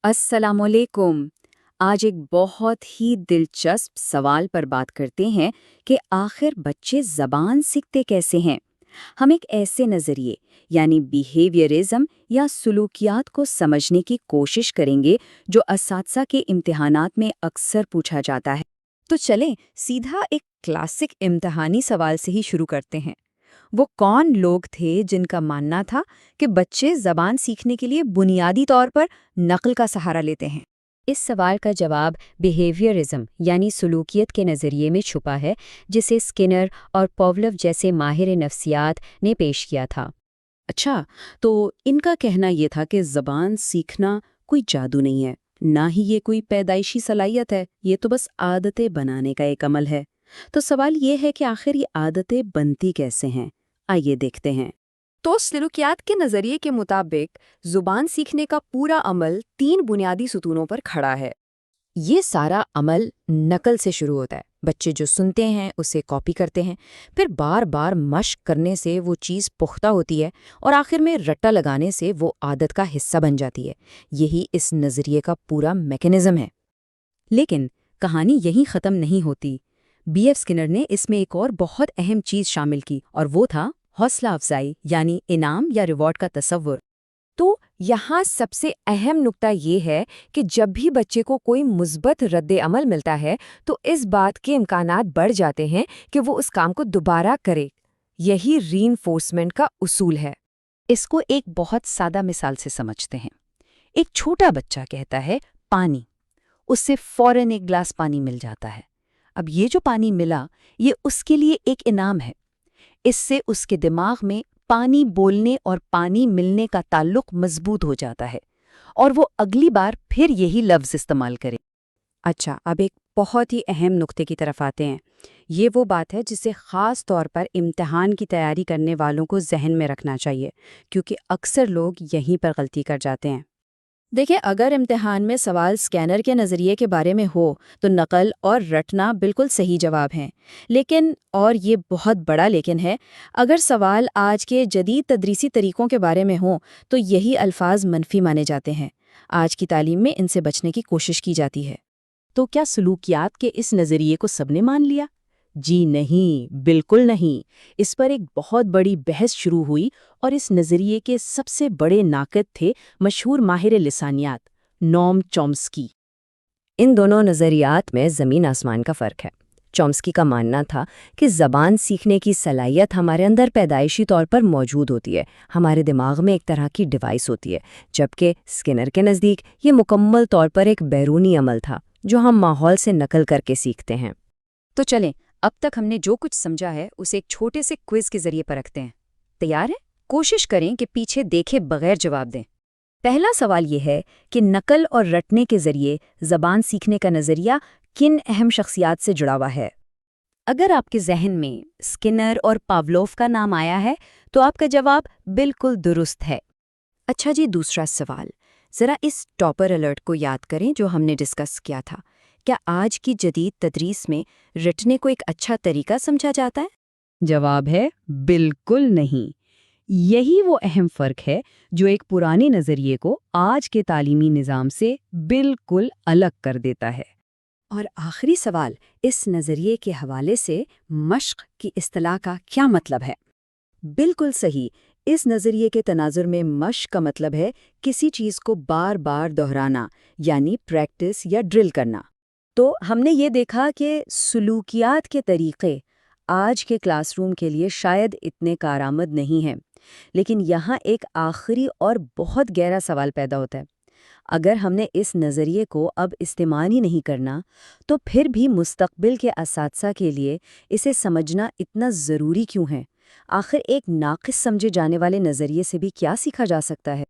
अस्सलाम वालेकुम। आज एक बहुत ही दिलचस्प सवाल पर बात करते हैं कि आखिर बच्चे ज़बान सीखते कैसे हैं। हम एक ऐसे नज़रिए यानी बिहेवियरिज्म या सुलूकियात को समझने की कोशिश करेंगे जो असातिज़ा के इम्तिहानात में अक्सर पूछा जाता है। तो चलें सीधा एक क्लासिक इम्तिहानी सवाल से ही शुरू करते हैं। वो कौन लोग थे जिनका मानना था कि बच्चे ज़बान सीखने के लिए बुनियादी तौर पर नक़ल का सहारा लेते हैं? इस सवाल का जवाब बिहेवियरिज्म यानी सुलूकियत के नज़रिए में छुपा है, जिसे स्किनर और पॉवलव जैसे माहिर नफ्सियात ने पेश किया था। अच्छा, तो इनका कहना ये था कि ज़बान सीखना कोई जादू नहीं है, ना ही ये कोई पैदाइशी सलाहियत है, ये तो बस आदतें बनाने का एक अमल है। तो सवाल ये है कि आखिर ये आदतें बनती कैसे हैं? आइए देखते हैं। तो सलूकियात के नज़रिए के मुताबिक ज़ुबान सीखने का पूरा अमल 3 बुनियादी सुतूनों पर खड़ा है। ये सारा अमल नकल से शुरू होता है। बच्चे जो सुनते हैं उसे कॉपी करते हैं, फिर बार बार मश्क करने से वो चीज़ पुख्ता होती है और आखिर में रट्टा लगाने से वो आदत का हिस्सा बन जाती है। यही इस नज़रिए का पूरा मैकेनिज़्म है। लेकिन कहानी यहीं ख़त्म नहीं होती। B.F. स्किनर ने इसमें एक और बहुत अहम चीज़ शामिल की, और वो था हौसला अफजाई यानी इनाम या रिवॉर्ड का तसव्वुर। तो यहाँ सबसे अहम नुक्ता ये है कि जब भी बच्चे को कोई मुस्बत रद्द अमल मिलता है तो इस बात के इम्कानात बढ़ जाते हैं कि वो उस काम को दोबारा करे। यही रीइंफोर्समेंट का उसूल है। इसको एक बहुत सादा मिसाल से समझते हैं। एक छोटा बच्चा कहता है पानी, उससे फौरन एक गिलास पानी मिल जाता है। अब ये जो पानी मिला, ये उसके लिए एक इनाम है। इससे उसके दिमाग में पानी बोलने और पानी मिलने का ताल्लुक मजबूत हो जाता है और वो अगली बार फिर यही लफ्ज़ इस्तेमाल करे। अच्छा, अब एक बहुत ही अहम नुक्ते की तरफ आते हैं। ये वो बात है जिसे ख़ास तौर पर इम्तिहान की तैयारी करने वालों को जहन में रखना चाहिए, क्योंकि अक्सर लोग यहीं पर गलती कर जाते हैं। देखिए, अगर इम्तिहान में सवाल स्कैनर के नज़रिए के बारे में हो तो नकल और रटना बिल्कुल सही जवाब हैं। लेकिन, और ये बहुत बड़ा लेकिन है, अगर सवाल आज के जदीद तदरीसी तरीक़ों के बारे में हो तो यही अल्फाज मनफी माने जाते हैं। आज की तालीम में इनसे बचने की कोशिश की जाती है। तो क्या सलूकियात के इस नज़रिए को सबने मान लिया? जी नहीं, बिल्कुल नहीं। इस पर एक बहुत बड़ी बहस शुरू हुई और इस नज़रिए के सबसे बड़े नाक़िद थे मशहूर माहिर लिसानियात नोम चॉम्स्की। इन दोनों नज़रियात में ज़मीन आसमान का फ़र्क है। चॉम्स्की का मानना था कि ज़बान सीखने की सलाहियत हमारे अंदर पैदाइशी तौर पर मौजूद होती है, हमारे दिमाग में एक तरह की डिवाइस होती है, जबकि स्किनर के नज़दीक ये मुकम्मल तौर पर एक बैरूनी अमल था जो हम माहौल से नकल करके सीखते हैं। तो चलें, अब तक हमने जो कुछ समझा है उसे एक छोटे से क्विज के जरिए परखते हैं। तैयार हैं? कोशिश करें कि पीछे देखे बगैर जवाब दें। पहला सवाल ये है कि नकल और रटने के जरिए ज़बान सीखने का नज़रिया किन अहम शख्सियात से जुड़ा हुआ है? अगर आपके जहन में स्किनर और पावलोव का नाम आया है तो आपका जवाब बिल्कुल दुरुस्त है। अच्छा जी, दूसरा सवाल, ज़रा इस टॉपर अलर्ट को याद करें जो हमने डिस्कस किया था। क्या आज की जदीद तदरीस में रटने को एक अच्छा तरीका समझा जाता है? जवाब है बिल्कुल नहीं। यही वो अहम फ़र्क है जो एक पुराने नज़रिए को आज के तालीमी निज़ाम से बिल्कुल अलग कर देता है। और आखिरी सवाल, इस नज़रिए के हवाले से मश्क की इस्तिलाह का क्या मतलब है? बिल्कुल सही, इस नज़रिए के तनाजुर में मश्क का मतलब है किसी चीज़ को बार बार दोहराना, यानी प्रैक्टिस या ड्रिल करना। तो हमने ये देखा कि सुलूकियात के तरीक़े आज के क्लासरूम के लिए शायद इतने कारआमद नहीं हैं, लेकिन यहाँ एक आखिरी और बहुत गहरा सवाल पैदा होता है। अगर हमने इस नज़रिए को अब इस्तेमाल ही नहीं करना, तो फिर भी मुस्तक़बिल के असातिज़ा के लिए इसे समझना इतना ज़रूरी क्यों है? आखिर एक नाक़िस समझे जाने वाले नज़रिए से भी क्या सीखा जा सकता है?